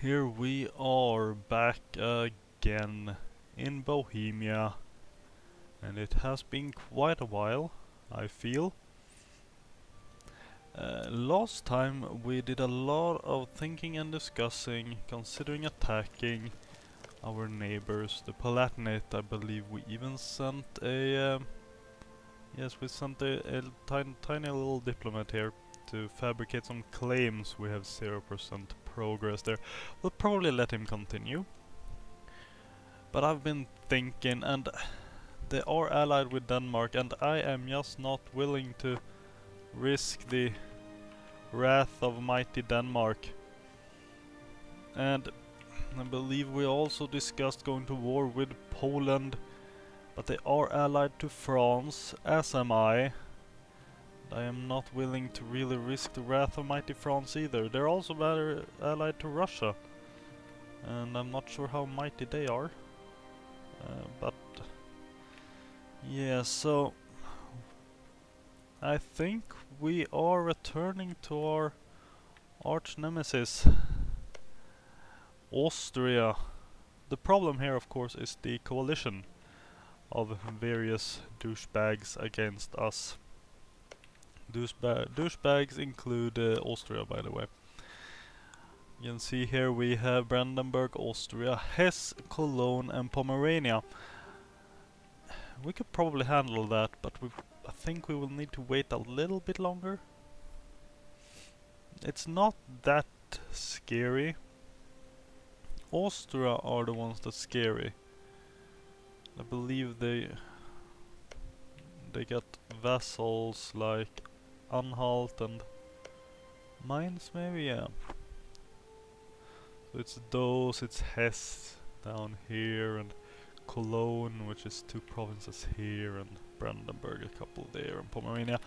Here we are back again in Bohemia, and it has been quite a while, I feel. Last time we did a lot of thinking and discussing, considering attacking our neighbors, the Palatinate. I believe we even sent a yes, we sent a tiny little diplomat here to fabricate some claims. We have 0% progress there. We'll probably let him continue. But I've been thinking, and they are allied with Denmark, and I am just not willing to risk the wrath of mighty Denmark. And I believe we also discussed going to war with Poland, but they are allied to France, as am I. I am not willing to really risk the wrath of mighty France either. They're also allied to Russia, and I'm not sure how mighty they are. But yeah, so I think we are returning to our arch nemesis, Austria. The problem here, of course, is the coalition of various douchebags against us. Douchebags include Austria, by the way. You can see here we have Brandenburg, Austria, Hesse, Cologne and Pomerania. We could probably handle that, but I think we will need to wait a little bit longer. It's not that scary. Austria are the ones that's scary. I believe they got vassals like Anhalt and Mainz, maybe, yeah. So it's those, it's Hesse down here, and Cologne, which is 2 provinces here, and Brandenburg, a couple there, and Pomerania.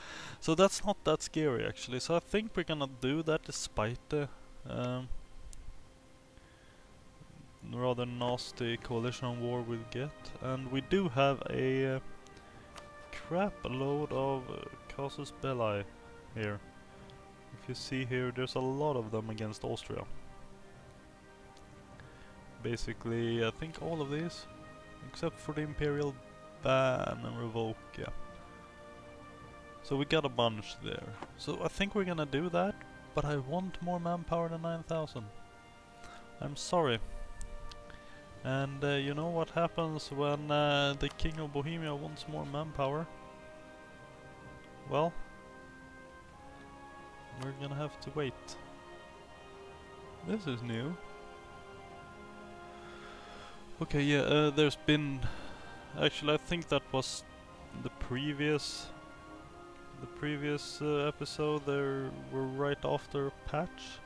So that's not that scary actually, so I think we're gonna do that despite the rather nasty coalition war we'll get. And we do have a crap load of casus belli here. If you see here, there's a lot of them against Austria. Basically, I think all of these, except for the Imperial ban and revoke, yeah. So we got a bunch there. So I think we're gonna do that, but I want more manpower than 9,000. I'm sorry. And you know what happens when the King of Bohemia wants more manpower? Well, we're gonna have to wait. This is new. Okay, yeah, there's been... Actually, I think that was the previous episode. There were right after a patch.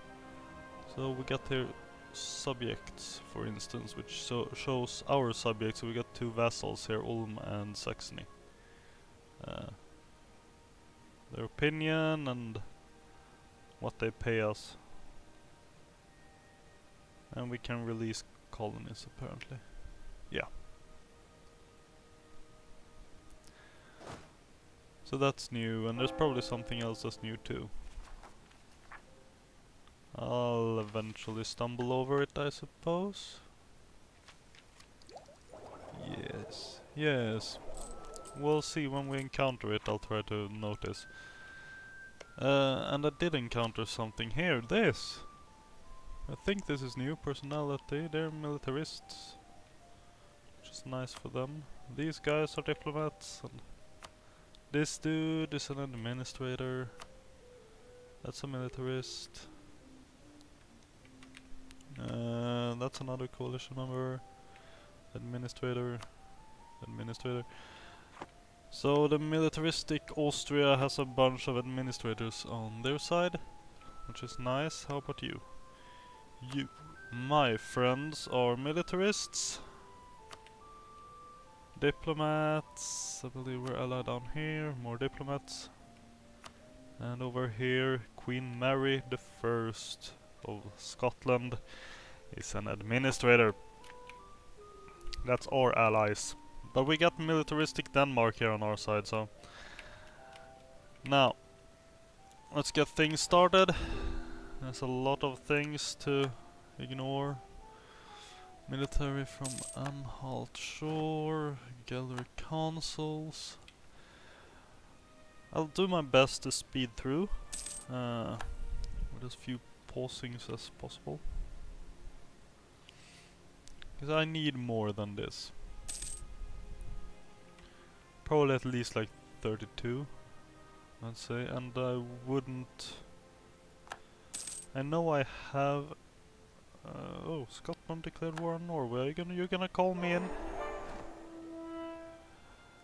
So we got here subjects, for instance, which shows our subjects. So we got 2 vassals here, Ulm and Saxony. Their opinion and what they pay us. And we can release colonies, apparently. Yeah. So that's new, and there's probably something else that's new too. I'll eventually stumble over it, I suppose. Yes, yes. We'll see when we encounter it, I'll try to notice. And I did encounter something here, this! I think this is new personality, they're militarists. Which is nice for them. These guys are diplomats, and this dude is an administrator. That's a militarist. That's another coalition member. Administrator. Administrator. So the militaristic Austria has a bunch of administrators on their side, which is nice. How about you? You, my friends, are militarists. Diplomats. I believe we're allied down here. More diplomats. And over here, Queen Mary the First of Scotland is an administrator. That's our allies. But we got militaristic Denmark here on our side, so... Now, let's get things started. There's a lot of things to Ignore. Military from Anhalt Shore. Gallery consuls. I'll do my best to speed through. With as few pausings as possible. Because I need more than this. Probably at least like 32, I'd say, and I wouldn't... I know I have... oh, Scotland declared war on Norway. You're gonna call me in?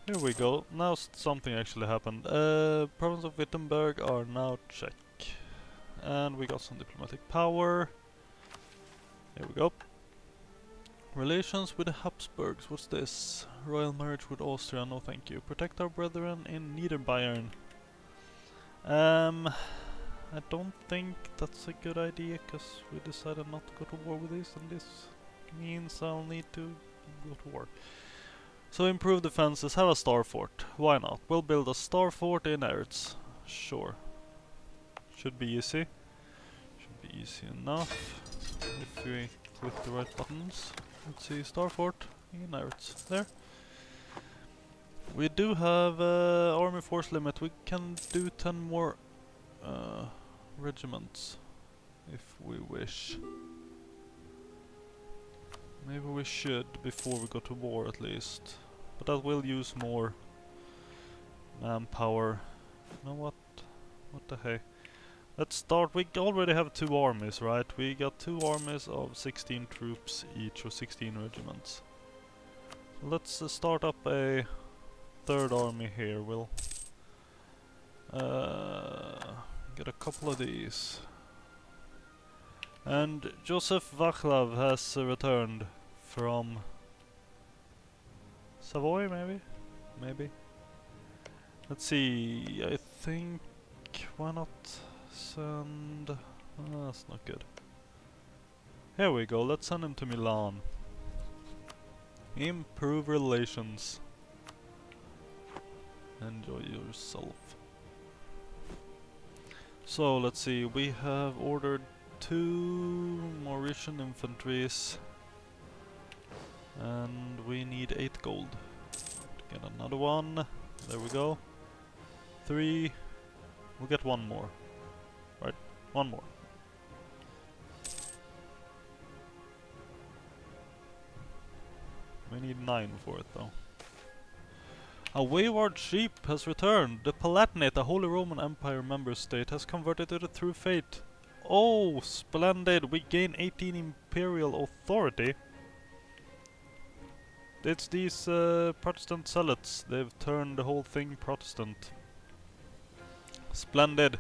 Here we go. Now something actually happened. Province of Wittenberg are now Czech. And we got some diplomatic power. Here we go. Relations with the Habsburgs, what's this? Royal marriage with Austria, no thank you. Protect our brethren in Niederbayern. I don't think that's a good idea, because we decided not to go to war with this, and this means I'll need to go to war. So improve defenses, have a star fort. Why not? We'll build a star fort in Erz. Sure. Should be easy. Should be easy enough. If we click the right buttons. Let's see, star fort in Erz. There. We do have army force limit. We can do 10 more regiments if we wish. Maybe we should before we go to war at least. But that will use more manpower. You know what? What the heck? Let's start. We already have 2 armies, right? We got 2 armies of 16 troops each, or 16 regiments. So let's start up a 3rd army here. We'll get a couple of these. And Joseph Vaclav has returned from Savoy, maybe? Maybe. Let's see, I think... why not send... that's not good. Here we go, let's send him to Milan. Improve relations. Enjoy yourself. So, let's see, we have ordered 2 Mauritian infantries. And we need 8 gold. Get another one. There we go. 3. We'll get 1 more. Right, 1 more. We need 9 for it though. A wayward sheep has returned. The Palatinate, a Holy Roman Empire member state, has converted to the true faith. Oh, splendid! We gain 18 imperial authority. It's these Protestant zealots. They've turned the whole thing Protestant. Splendid.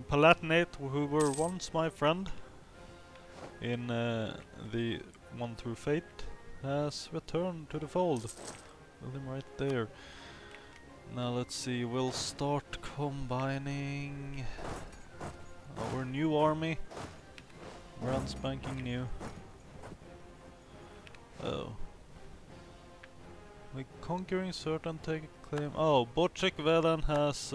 Palatinate, who were once my friend in the one through fate, has returned to the fold. Build him right there. Now let's see, we'll start combining our new army. Brand spanking new. Oh. We're conquering certain, take a claim. Oh, Bochek Velen has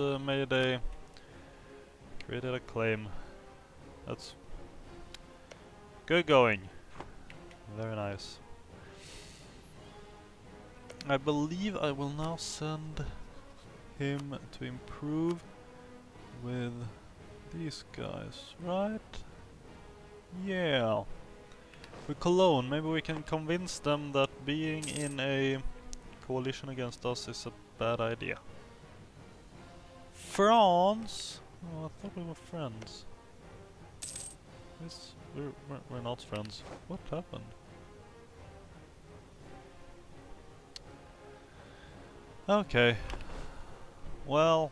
created a claim. That's good going. Very nice. I believe I will now send him to improve with these guys, right? Yeah. With Cologne, maybe we can convince them that being in a coalition against us is a bad idea. France? Oh, I thought we were friends. This, we're not friends. What happened? Okay. Well,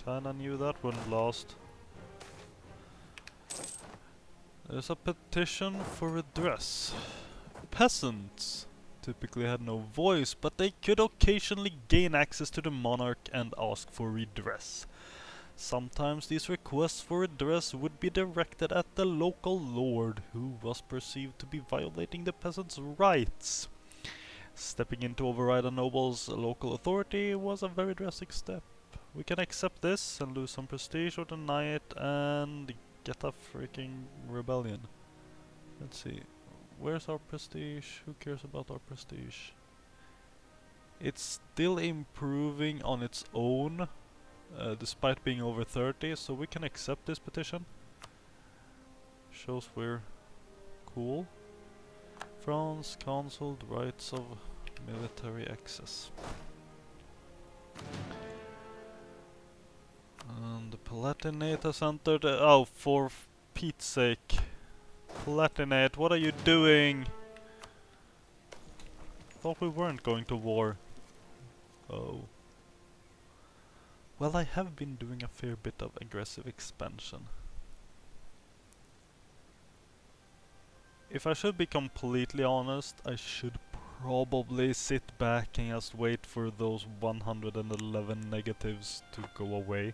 kinda knew that wouldn't last. There's a petition for redress. Peasants typically had no voice, but they could occasionally gain access to the monarch and ask for redress. Sometimes these requests for redress would be directed at the local lord, who was perceived to be violating the peasants' rights. Stepping in to override a noble's local authority was a very drastic step. We can accept this and lose some prestige, or deny it and get a freaking rebellion. Let's see. Where's our prestige? Who cares about our prestige? It's still improving on its own, despite being over 30, so we can accept this petition. Shows we're cool. France cancelled rights of military access. And the Palatinate has entered. Oh, for Pete's sake. Palatinate, what are you doing? Thought we weren't going to war. Oh. Well, I have been doing a fair bit of aggressive expansion. If I should be completely honest, I should probably sit back and just wait for those 111 negatives to go away.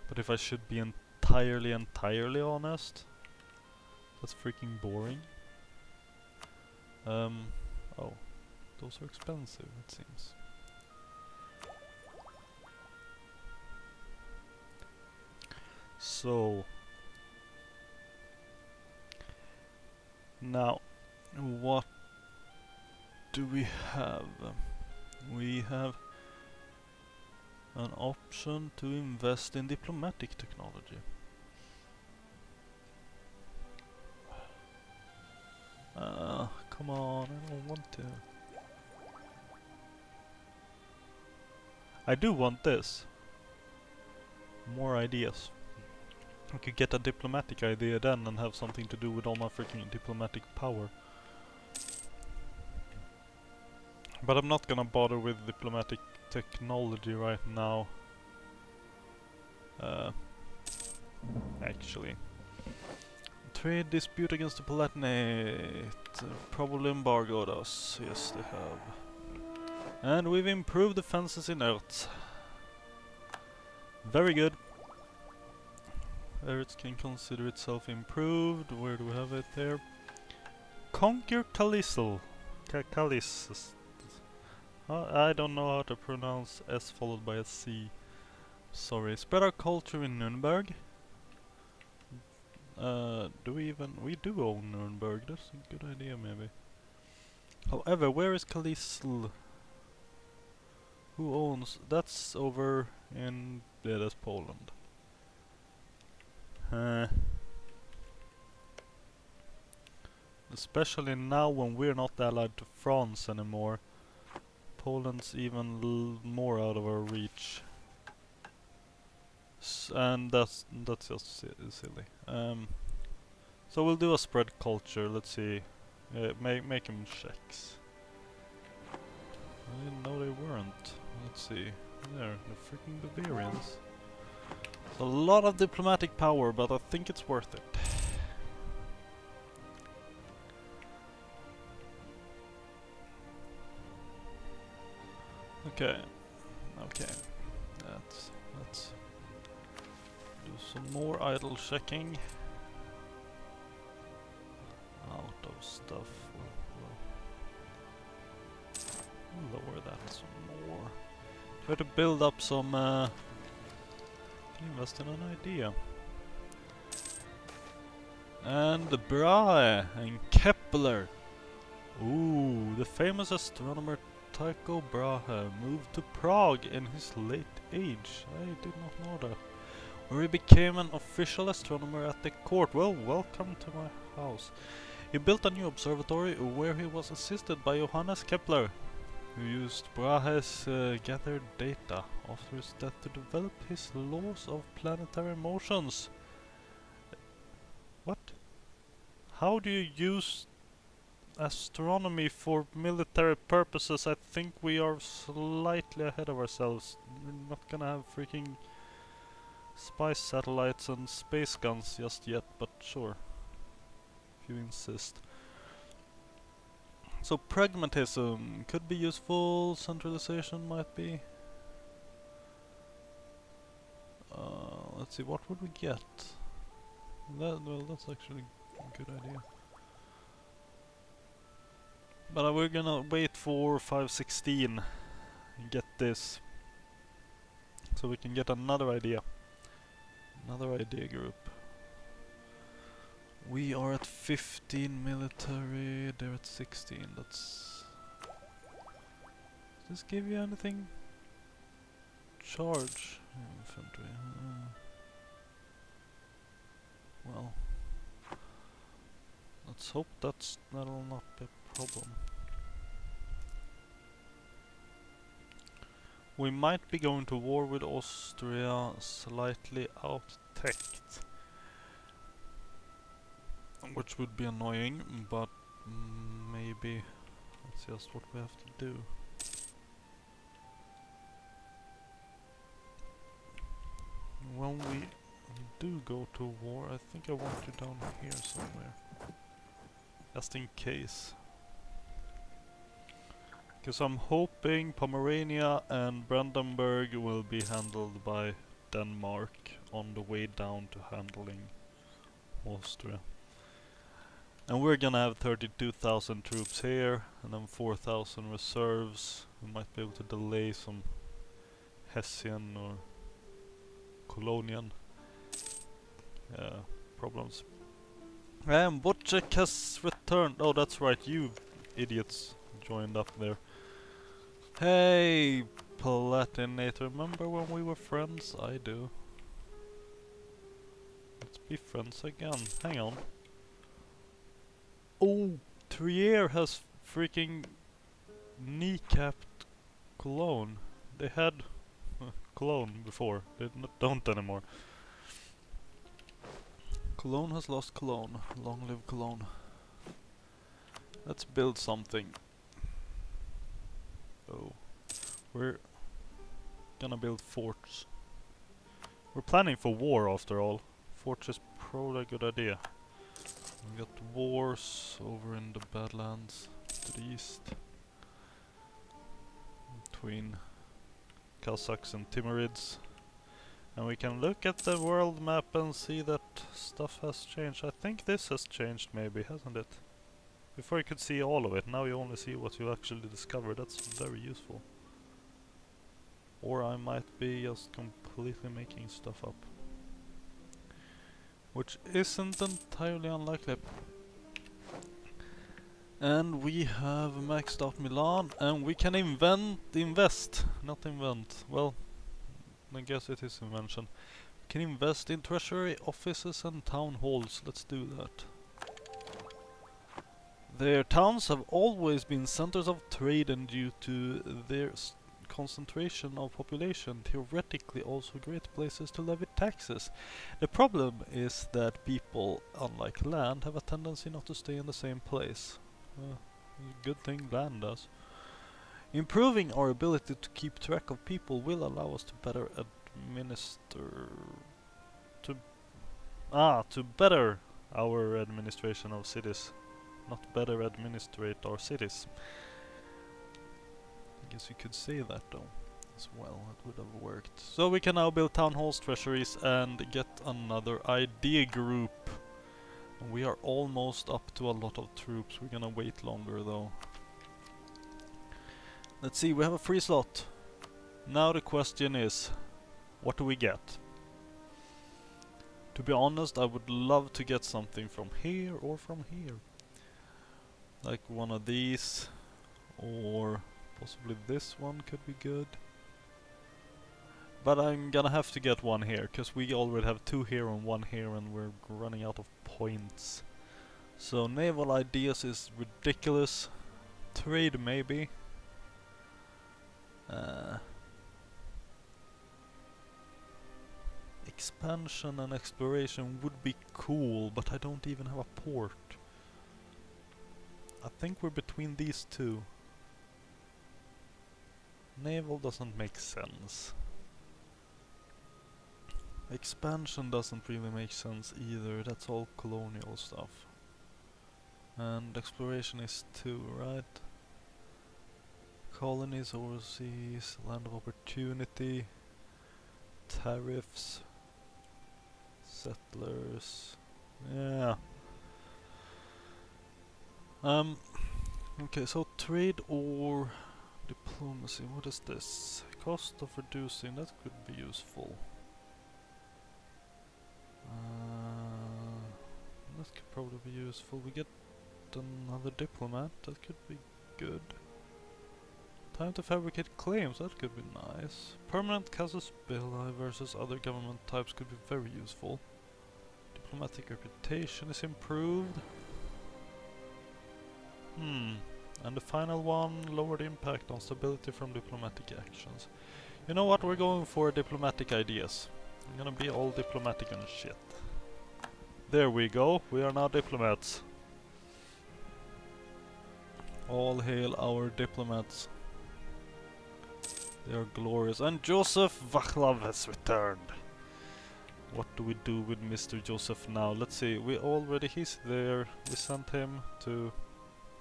But if I should be entirely honest, that's freaking boring. Oh, those are expensive, it seems. So now, what do we have? We have an option to invest in diplomatic technology. Come on, I don't want to. I do want this. More ideas. I could get a diplomatic idea then and have something to do with all my freaking diplomatic power. But I'm not gonna bother with diplomatic technology right now. Actually. Trade dispute against the Palatinate. Probably embargoed us. Yes, they have. And we've improved defenses in Earth. Very good. Earth can consider itself improved. Where do we have it there? Conquer Kalisl. Kalis. I don't know how to pronounce S followed by a C. Sorry. Spread our culture in Nuremberg. We do own Nuremberg. That's a good idea, maybe. However, where is Kalisl? Who owns? That's over in... yeah, that's Poland. Especially now when we're not allied to France anymore. Poland's even more out of our reach. And that's just silly. So we'll do a spread culture. Let's see. Make them Czechs. I didn't know they weren't. Let's see. There, the freaking Bavarians. It's a lot of diplomatic power, but I think it's worth it. Okay. Let's do some more idle checking. Out of stuff. We'll lower that some more. Try to build up some. Invest in an idea. And Brahe and Kepler. Ooh, the famous astronomer Tycho Brahe moved to Prague in his late age. I did not know that. Where he became an official astronomer at the court. Well, welcome to my house. He built a new observatory where he was assisted by Johannes Kepler, who used Brahe's gathered data after his death to develop his laws of planetary motions. What? How do you use astronomy for military purposes? I think we are slightly ahead of ourselves. We're not gonna have freaking spy satellites and space guns just yet, but sure. If you insist. So pragmatism could be useful, centralization might be. Let's see, what would we get? Well, that's actually a good idea. But we're gonna wait for 516 and get this. So we can get another idea. Another idea group. We are at 15 military, they're at 16. Does this give you anything? Charge infantry. Well, let's hope that'll not be a problem. We might be going to war with Austria, slightly out-teched, which would be annoying, but maybe that's just what we have to do. When we do go to war, I think I want you down here somewhere, just in case. Because I'm hoping Pomerania and Brandenburg will be handled by Denmark on the way down to handling Austria. And we're gonna have 32,000 troops here, and then 4,000 reserves. We might be able to delay some Hessian or Colonian problems. And Wojciech has returned. Oh, that's right, you idiots joined up there. Hey, Palatinate, remember when we were friends? I do. Let's be friends again. Hang on. Oh, Trier has freaking kneecapped Cologne. They had Cologne before. They don't anymore. Cologne has lost Cologne. Long live Cologne. Let's build something. Oh, we're gonna build forts. We're planning for war after all. Forts is probably a good idea. We got wars over in the Badlands to the east between Kazakhs and Timurids. And we can look at the world map and see that stuff has changed. I think this has changed maybe, hasn't it? Before you could see all of it, now you only see what you actually discovered. That's very useful. Or I might be just completely making stuff up, which isn't entirely unlikely. And we have maxed out Milan, and we can invest, not invent. Well, I guess it is invention. We can invest in treasury, offices and town halls. Let's do that. Their towns have always been centers of trade, and due to their concentration of population, theoretically also great places to levy taxes. The problem is that people, unlike land, have a tendency not to stay in the same place. Good thing land does. Improving our ability to keep track of people will allow us to better administer... to better our administration of cities. Not better administrate our cities. I guess you could say that though, as well. It would have worked. So we can now build town halls, treasuries, and get another idea group. And we are almost up to a lot of troops. We're gonna wait longer though. Let's see, we have a free slot. Now the question is, what do we get? To be honest, I would love to get something from here or from here. Like one of these, or possibly this one could be good. But I'm gonna have to get one here, because we already have two here and one here, and we're running out of points. So naval ideas is ridiculous. Trade maybe. Expansion and exploration would be cool, but I don't even have a port. I think we're between these two. Naval doesn't make sense. Expansion doesn't really make sense either. That's all colonial stuff. And exploration is too, right? Colonies overseas, land of opportunity, tariffs, settlers. Yeah. Okay, so trade or diplomacy. What is this? Cost of reducing, that could be useful. That could probably be useful. We get another diplomat, that could be good. Time to fabricate claims, that could be nice. Permanent casus belli versus other government types could be very useful. Diplomatic reputation is improved. And the final one, lowered impact on stability from diplomatic actions. You know what, we're going for diplomatic ideas. I'm gonna be all diplomatic and shit. There we go, we are now diplomats. All hail our diplomats. They are glorious. And Joseph Vaclav has returned. What do we do with Mr. Joseph now? Let's see, he's there. We sent him to...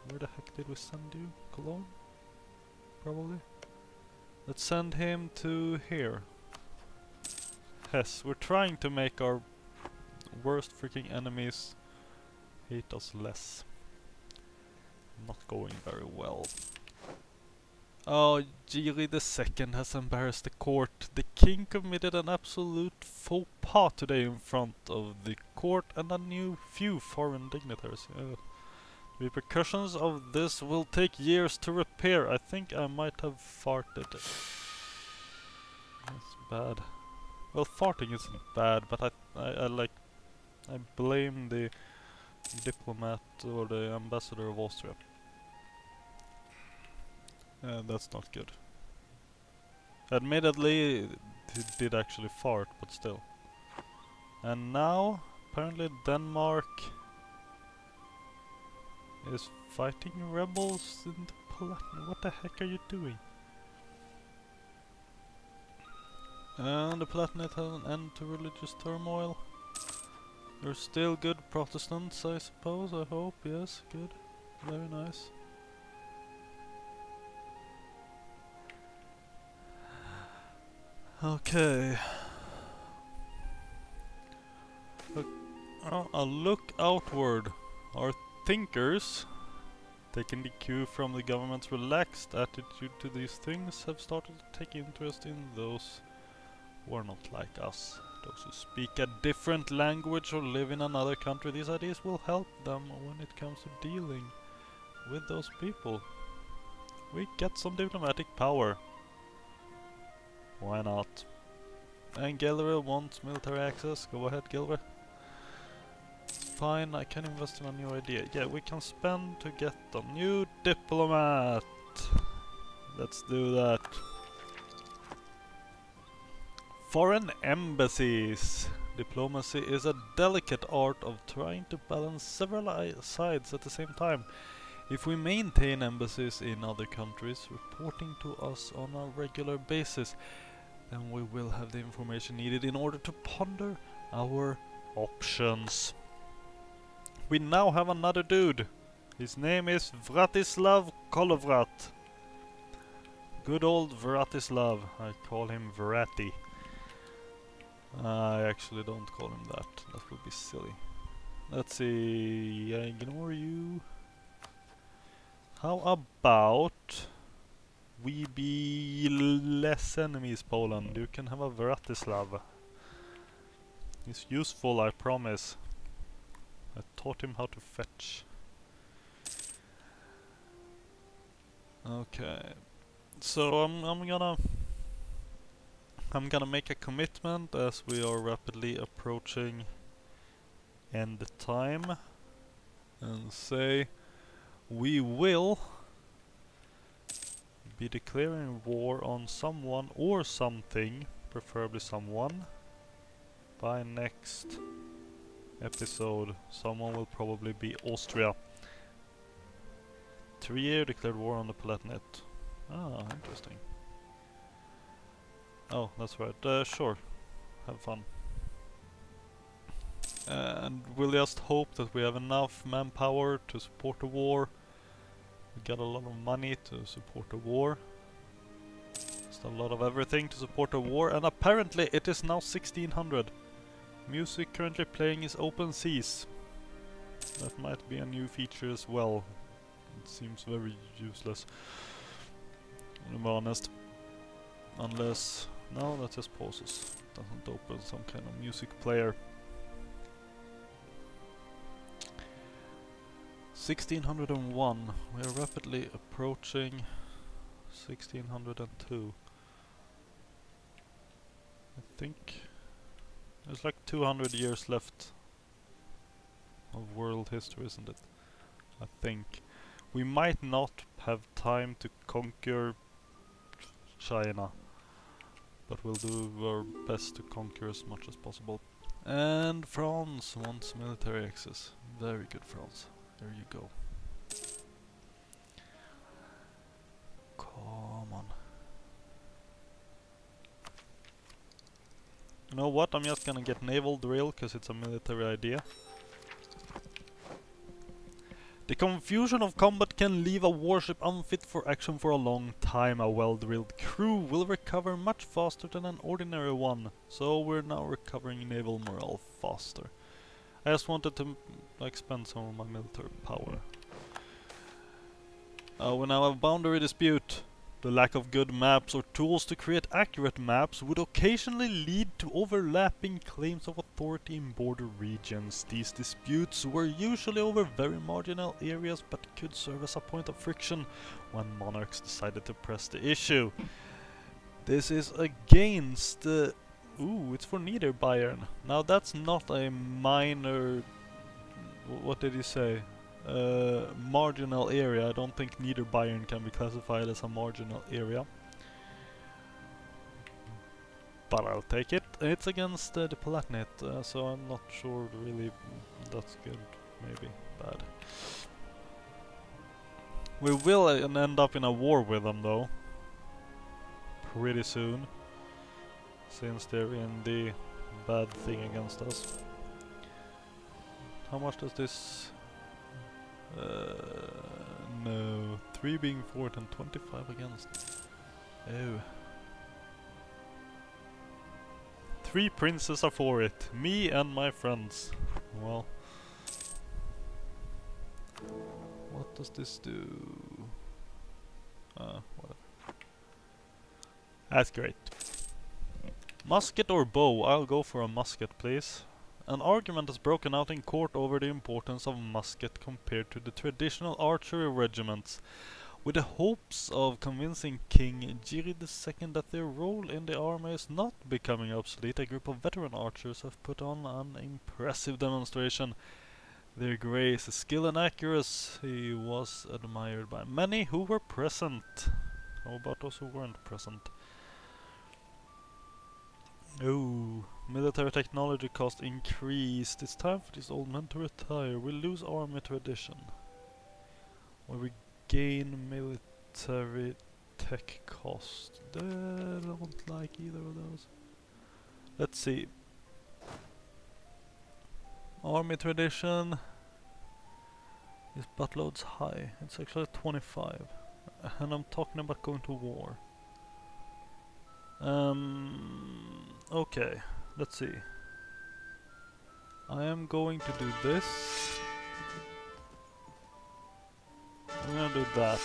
Where the heck did we send you? Cologne? Probably. Let's send him to here. Yes, we're trying to make our worst freaking enemies hate us less. Not going very well. Oh, Giri II has embarrassed the court. The king committed an absolute faux pas today in front of the court and a few foreign dignitaries. The repercussions of this will take years to repair. I think I might have farted. That's bad. Well, farting isn't bad, but I blame the diplomat or the ambassador of Austria. That's not good. Admittedly, he did actually fart, but still. And now, apparently Denmark is fighting rebels in the Palatinate. What the heck are you doing? And the Palatinate has an end to religious turmoil. You're still good Protestants, I suppose, I hope. Yes, good. Very nice. Okay. A look outward. Our thinkers, taking the cue from the government's relaxed attitude to these things, have started to take interest in those who are not like us. Those who speak a different language or live in another country. These ideas will help them when it comes to dealing with those people. We get some diplomatic power. Why not? And Gelre wants military access. Go ahead, Gelre. Fine, I can invest in a new idea. Yeah, we can spend to get a new diplomat. Let's do that. Foreign embassies. Diplomacy is a delicate art of trying to balance several sides at the same time. If we maintain embassies in other countries reporting to us on a regular basis, then we will have the information needed in order to ponder our options. We now have another dude. His name is Vratislav Kolovrat. Good old Vratislav. I call him Vrati. I actually don't call him that. That would be silly. Let's see. I ignore you. How about we be less enemies, Poland? You can have a Vratislav. He's useful, I promise. I taught him how to fetch. Okay. So I'm gonna make a commitment as we are rapidly approaching end time and say we will be declaring war on someone or something, preferably someone, by next episode. Someone will probably be Austria. 3 year declared war on the Palatinate. Ah, interesting. Oh, that's right. Sure. Have fun. And we'll just hope that we have enough manpower to support the war. We got a lot of money to support the war. Just a lot of everything to support the war. And apparently it is now 1600. Music currently playing is Open Seas. That might be a new feature as well. It seems very useless, to be honest. Unless... no, that just pauses. Doesn't open some kind of music player. 1601. We are rapidly approaching 1602. I think there's like 200 years left of world history, isn't it? I think. We might not have time to conquer China, but we'll do our best to conquer as much as possible. And France wants military access. Very good, France. There you go. Come on. You know what? I'm just gonna get naval drill because it's a military idea. The confusion of combat can leave a warship unfit for action for a long time. A well-drilled crew will recover much faster than an ordinary one, so we're now recovering naval morale faster. I just wanted to expend some of my military power. We now have boundary dispute. The lack of good maps or tools to create accurate maps would occasionally lead to overlapping claims of authority in border regions. These disputes were usually over very marginal areas but could serve as a point of friction when monarchs decided to press the issue. This is against... ooh, it's for Niederbayern. Now that's not a minor... what did he say? Marginal area. I don't think Niederbayern can be classified as a marginal area, but I'll take it. It's against the Palatinate, so I'm not sure really that's good, maybe bad. We will end up in a war with them though, pretty soon, since they're in the bad thing against us. How much does this... no. 3 being for it and 25 against. Oh. 3 princes are for it. Me and my friends. Well. What does this do? Whatever. That's great. Musket or bow? I'll go for a musket, please. An argument has broken out in court over the importance of musket compared to the traditional archery regiments, with the hopes of convincing King Jiri II that their role in the army is not becoming obsolete. A group of veteran archers have put on an impressive demonstration. Their grace, skill and accuracy was admired by many who were present. How about those who weren't present? Oh, military technology cost increased. It's time for these old men to retire. We'll lose army tradition. Or we gain military tech cost. I don't like either of those. Let's see. Army tradition is buttloads high. It's actually 25. And I'm talking about going to war. Okay, let's see. I am going to do this. I'm gonna do that.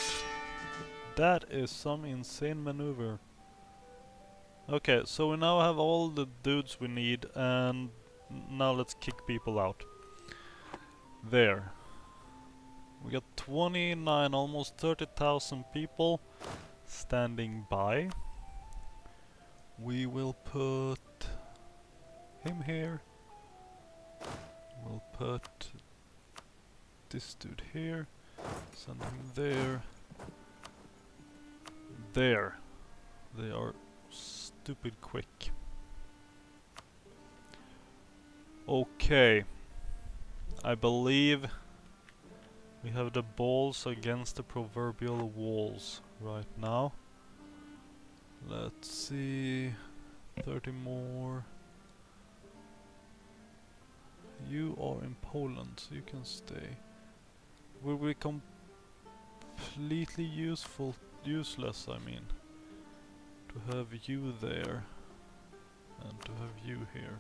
That is some insane maneuver. Okay, so we now have all the dudes we need, and now let's kick people out. There. We got 29, almost 30,000 people standing by. We will put him here. We'll put this dude here. Send him there. There. They are stupid quick. Okay. I believe we have the balls against the proverbial walls right now. Let's see, 30 more. You are in Poland, so you can stay. Will we completely useless, I mean, to have you there and to have you here,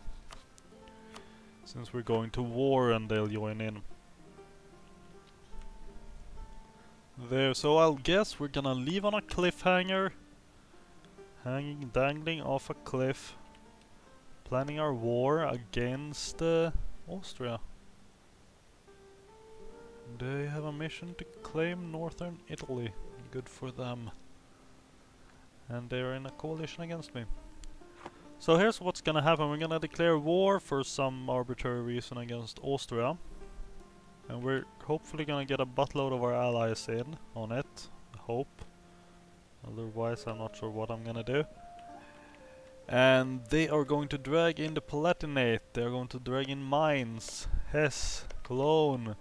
since we're going to war and they'll join in. There, so I'll guess we're gonna leave on a cliffhanger. Dangling off a cliff, planning our war against Austria. They have a mission to claim northern Italy. Good for them. And they're in a coalition against me. So here's what's gonna happen. We're gonna declare war for some arbitrary reason against Austria. And we're hopefully gonna get a buttload of our allies in on it. I hope. Otherwise I'm not sure what I'm gonna do. And they are going to drag in the Palatinate. They're going to drag in Mainz, Hesse, Cologne,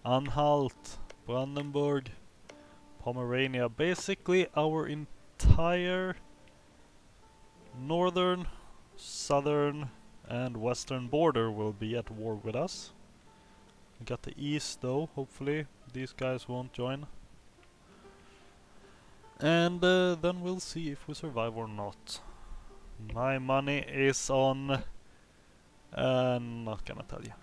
Anhalt, Brandenburg, Pomerania. Basically our entire northern, southern and western border will be at war with us. We got the east though, hopefully these guys won't join. And then we'll see if we survive or not. My money is on... not gonna tell you.